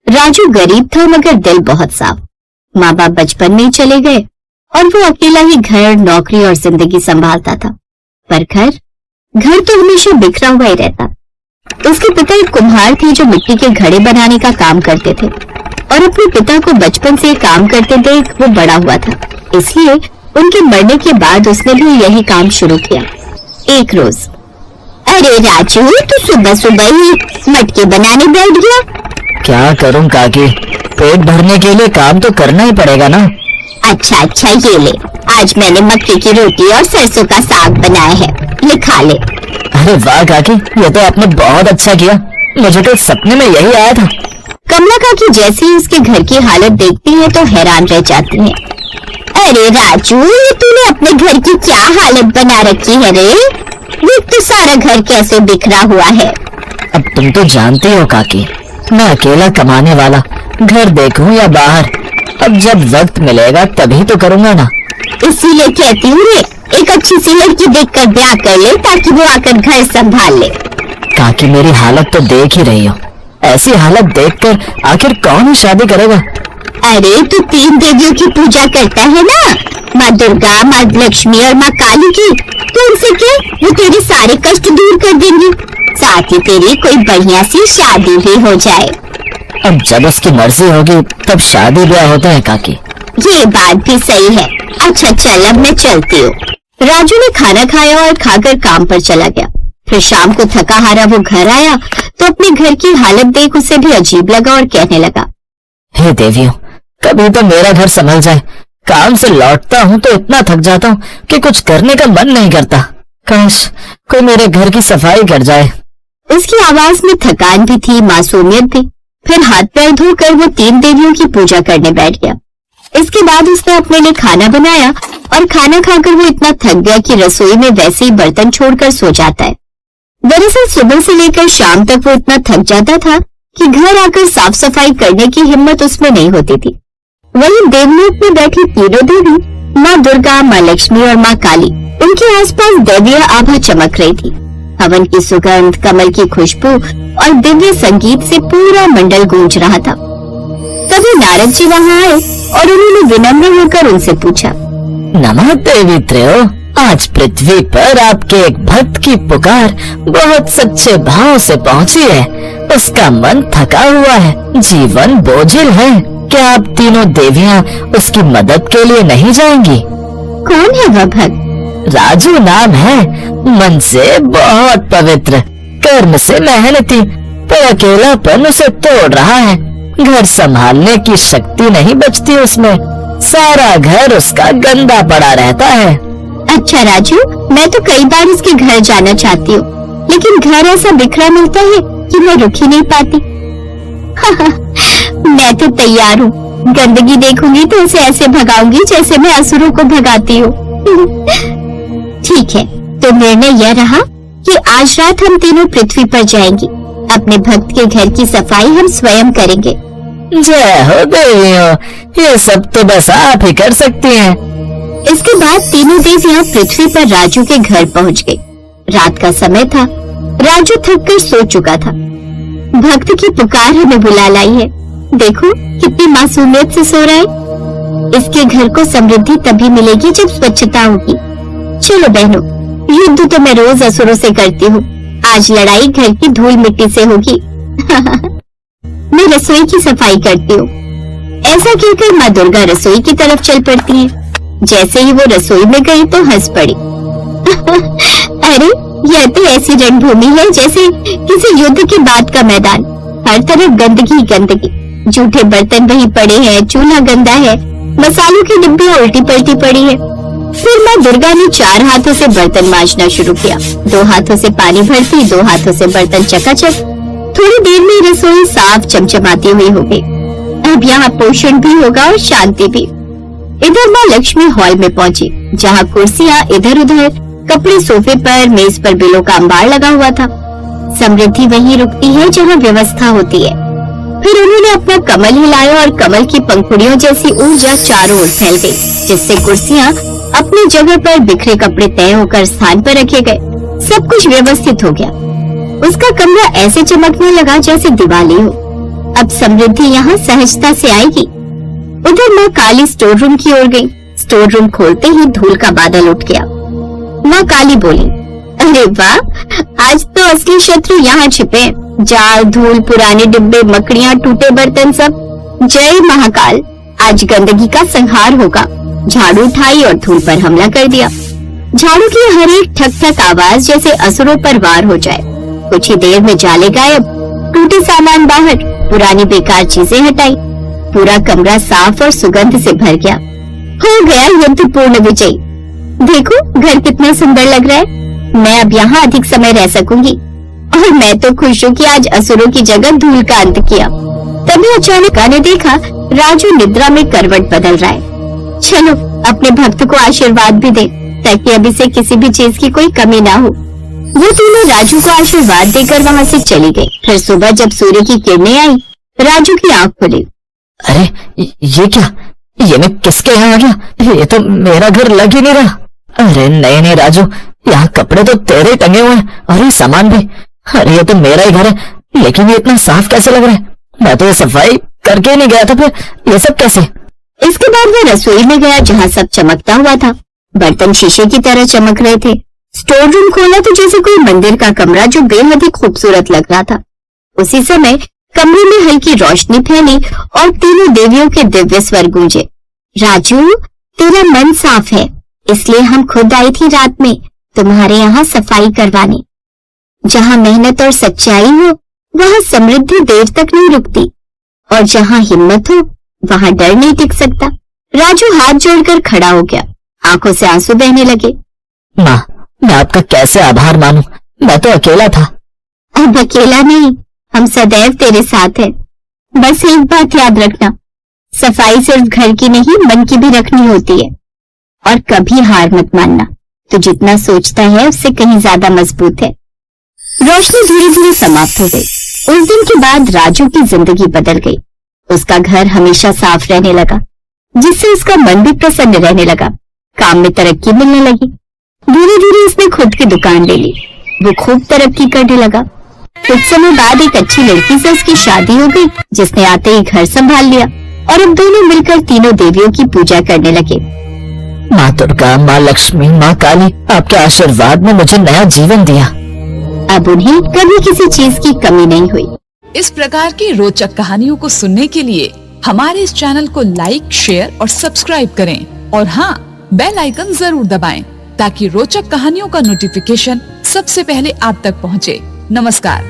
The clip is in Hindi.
राजू गरीब था मगर दिल बहुत साफ। माँ बाप बचपन में ही चले गए और वो अकेला ही घर, नौकरी और जिंदगी संभालता था। पर घर तो हमेशा बिखरा हुआ ही रहता। उसके पिता एक कुम्हार थे जो मिट्टी के घड़े बनाने का काम करते थे और अपने पिता को बचपन से काम करते देख वो बड़ा हुआ था, इसलिए उनके मरने के बाद उसने भी यही काम शुरू किया। एक रोज, अरे राजू, तू सुबह सुबह ही मटके बनाने बैठ गया? क्या करूं काकी, पेट भरने के लिए काम तो करना ही पड़ेगा ना। अच्छा ये ले, आज मैंने मक्के की रोटी और सरसों का साग बनाया है, ये खा ले। अरे वाह काकी, ये तो आपने बहुत अच्छा किया, मुझे कल सपने में यही आया था। कमला काकी जैसे ही उसके घर की हालत देखती है तो हैरान रह जाती है। अरे राजू, ये तूने अपने घर की क्या हालत बना रखी है रे? देख तो सारा घर कैसे बिखरा हुआ है। अब तुम तो जानती हो काकी, मैं अकेला कमाने वाला, घर देखूं या बाहर, अब जब वक्त मिलेगा तभी तो करूंगा ना। इसीलिए कहती हूँ रे, एक अच्छी सी लड़की देखकर ब्याह कर ले ताकि वो आकर घर संभाल ले। काकी मेरी हालत तो देख ही रही हो, ऐसी हालत देखकर आखिर कौन ही शादी करेगा। अरे तू 3 देवियों की पूजा करता है ना, माँ दुर्गा, माँ लक्ष्मी और माँ काली की, तो उनसे क्या, वो तेरे सारे कष्ट दूर कर देंगी, साथ ही तेरी कोई बढ़िया सी शादी भी हो जाए। अब जब उसकी मर्जी होगी तब शादी ब्याह होता है काकी। ये बात भी सही है। अच्छा चल, अब मैं चलती हूँ। राजू ने खाना खाया और खाकर काम पर चला गया। फिर शाम को थका हारा वो घर आया तो अपने घर की हालत देख उसे भी अजीब लगा और कहने लगा, हे देवियों, कभी तो मेरा घर संभल जाए। काम से लौटता हूँ तो इतना थक जाता हूँ कि कुछ करने का मन नहीं करता। काश कोई मेरे घर की सफाई कर जाए। उसकी आवाज में थकान भी थी, मासूमियत भी। फिर हाथ पैर धोकर वो 3 देवियों की पूजा करने बैठ गया। इसके बाद उसने अपने लिए खाना बनाया और खाना खाकर वो इतना थक गया कि रसोई में वैसे ही बर्तन छोड़कर सो जाता है। दरअसल सुबह से लेकर शाम तक वो इतना थक जाता था कि घर आकर साफ सफाई करने की हिम्मत उसमें नहीं होती थी। वहीं देवलोक में बैठी तीनों देवी, माँ दुर्गा, माँ लक्ष्मी और माँ काली, उनके आसपास दैवीय आभा चमक रही थी। हवन की सुगंध, कमल की खुशबू और दिव्य संगीत से पूरा मंडल गूंज रहा था। तभी नारद जी वहाँ आए और उन्होंने विनम्र होकर उनसे पूछा, नमः देवी त्रयो, आज पृथ्वी पर आपके एक भक्त की पुकार बहुत सच्चे भाव से पहुँची है। उसका मन थका हुआ है, जीवन बोझिल है। क्या आप तीनों देवियाँ उसकी मदद के लिए नहीं जाएंगी? कौन है वह भक्त? राजू नाम है, मन से बहुत पवित्र, कर्म से मेहनती, पर अकेलापन उसे तोड़ रहा है। घर संभालने की शक्ति नहीं बचती उसमें, सारा घर उसका गंदा पड़ा रहता है। अच्छा राजू, मैं तो कई बार उसके घर जाना चाहती हूँ, लेकिन घर ऐसा बिखरा मिलता है कि मैं रुक ही नहीं पाती। मैं तो तैयार हूँ, गंदगी देखूंगी तो उसे ऐसे भगाऊंगी जैसे मैं असुरों को भगाती हूँ। ठीक है, तो निर्णय यह रहा कि आज रात हम तीनों पृथ्वी पर जाएंगे। अपने भक्त के घर की सफाई हम स्वयं करेंगे। जय हो देवियों, ये सब तो बस आप ही कर सकती हैं। इसके बाद तीनों देवियां पृथ्वी पर राजू के घर पहुंच गई। रात का समय था, राजू थक कर सो चुका था। भक्त की पुकार हमें बुला लाई है। देखो कितनी मासूमियत से सो रहा है। इसके घर को समृद्धि तभी मिलेगी जब स्वच्छता होगी। चलो बहनों, युद्ध तो मैं रोज असुरों से करती हूँ, आज लड़ाई घर की धूल मिट्टी से होगी। मैं रसोई की सफाई करती हूँ। ऐसा कहकर माँ दुर्गा रसोई की तरफ चल पड़ती है। जैसे ही वो रसोई में गई तो हंस पड़ी। अरे यह तो ऐसी रणभूमि है जैसे किसी युद्ध के बाद का मैदान। हर तरफ गंदगी गंदगी, जूठे बर्तन वहीं पड़े हैं, चूल्हा गंदा है, मसालों की डिब्बियां उल्टी पलटी पड़ी है। फिर माँ दुर्गा ने 4 हाथों से बर्तन मांजना शुरू किया। 2 हाथों से पानी भरती, 2 हाथों से बर्तन चकाचक। थोड़ी देर में रसोई साफ चमचमाती हुई हो गई। अब यहाँ पोषण भी होगा और शांति भी। इधर माँ लक्ष्मी हॉल में पहुंची, जहाँ कुर्सियाँ इधर उधर, कपड़े सोफे पर, मेज पर बिलों का अंबार लगा हुआ था। समृद्धि वहीं रुकती है जहाँ व्यवस्था होती है। फिर उन्होंने अपना कमल हिलाया और कमल की पंखुड़ियों जैसी ऊर्जा चारों ओर फैल गई, जिससे कुर्सियां अपनी जगह पर, बिखरे कपड़े तय होकर स्थान पर रखे गए। सब कुछ व्यवस्थित हो गया। उसका कमरा ऐसे चमकने लगा जैसे दिवाली हो। अब समृद्धि यहाँ सहजता से आएगी। उधर माँ काली स्टोर रूम की ओर गई। स्टोर रूम खोलते ही धूल का बादल उठ गया। माँ काली बोली, अरे वाह, आज तो असली शत्रु यहाँ छिपे हैं। जाल, धूल, पुराने डिब्बे, मकड़ियाँ, टूटे बर्तन, सब। जय महाकाल, आज गंदगी का संहार होगा। झाड़ू उठाई और धूल पर हमला कर दिया। झाड़ू की हर एक ठक ठक आवाज जैसे असुरों पर वार हो जाए। कुछ ही देर में जाले गायब, टूटे सामान बाहर, पुरानी बेकार चीजें हटाई। पूरा कमरा साफ और सुगंध से भर गया। हो गया युद्ध पूर्ण विजय। देखो घर कितना सुंदर लग रहा है। मैं अब यहाँ अधिक समय रह सकूंगी और मैं तो खुश हूँ कि आज असुरों की जगह धूल का अंत किया। तभी अचानक ने देखा राजू निद्रा में करवट बदल रहा है। चलो अपने भक्त को आशीर्वाद भी दे ताकि अब इसे किसी भी चीज की कोई कमी ना हो। वो तीनों राजू को आशीर्वाद देकर वहाँ से चली गई। फिर सुबह जब सूर्य की किरणें आई, राजू की आंख खुली। अरे ये क्या, ये मैं किसके यहाँ आ गया? ये तो मेरा घर लग ही नहीं रहा। अरे नहीं नहीं राजू, यहाँ कपड़े तो तेरे टंगे हुए हैं और ये सामान भी। अरे ये तो मेरा ही घर है, लेकिन ये इतना साफ कैसे लग रहा है? मैं तो ये सफाई करके ही नहीं गया था, फिर ये सब कैसे? इसके बाद वो रसोई में गया जहाँ सब चमकता हुआ था। बर्तन शीशे की तरह चमक रहे थे। स्टोर रूम खोला तो जैसे कोई मंदिर का कमरा जो बेहद ही खूबसूरत लग रहा था। उसी समय कमरे में हल्की रोशनी फैली और तीनों देवियों के दिव्य स्वर गूंजे। राजू, तेरा मन साफ है, इसलिए हम खुद आई थी रात में तुम्हारे यहाँ सफाई करवाने। जहाँ मेहनत और सच्चाई हो वहाँ समृद्धि देर तक नहीं रुकती, और जहाँ हिम्मत हो वहाँ डर नहीं टिक सकता। राजू हाथ जोड़कर खड़ा हो गया। आंखों से आंसू बहने लगे। माँ, मैं आपका कैसे आभार मानूं? मैं तो अकेला था। अब अकेला नहीं, हम सदैव तेरे साथ हैं। बस एक बात याद रखना, सफाई सिर्फ घर की नहीं मन की भी रखनी होती है। और कभी हार मत मानना, तो जितना सोचता है उससे कहीं ज्यादा मजबूत है। रोशनी धीरे धीरे समाप्त हो गई। उस दिन के बाद राजू की जिंदगी बदल गई। उसका घर हमेशा साफ रहने लगा, जिससे उसका मन भी प्रसन्न रहने लगा। काम में तरक्की मिलने लगी। धीरे धीरे उसने खुद की दुकान ले ली। वो खूब तरक्की करने लगा। कुछ समय बाद एक अच्छी लड़की से उसकी शादी हो गई, जिसने आते ही घर संभाल लिया और अब दोनों मिलकर तीनों देवियों की पूजा करने लगे। माँ दुर्गा, माँ लक्ष्मी, माँ काली, आपके आशीर्वाद ने मुझे नया जीवन दिया। अब उन्हें कभी किसी चीज की कमी नहीं हुई। इस प्रकार की रोचक कहानियों को सुनने के लिए हमारे इस चैनल को लाइक, शेयर और सब्सक्राइब करें और हाँ, बेल आइकन जरूर दबाएं ताकि रोचक कहानियों का नोटिफिकेशन सबसे पहले आप तक पहुँचे। नमस्कार।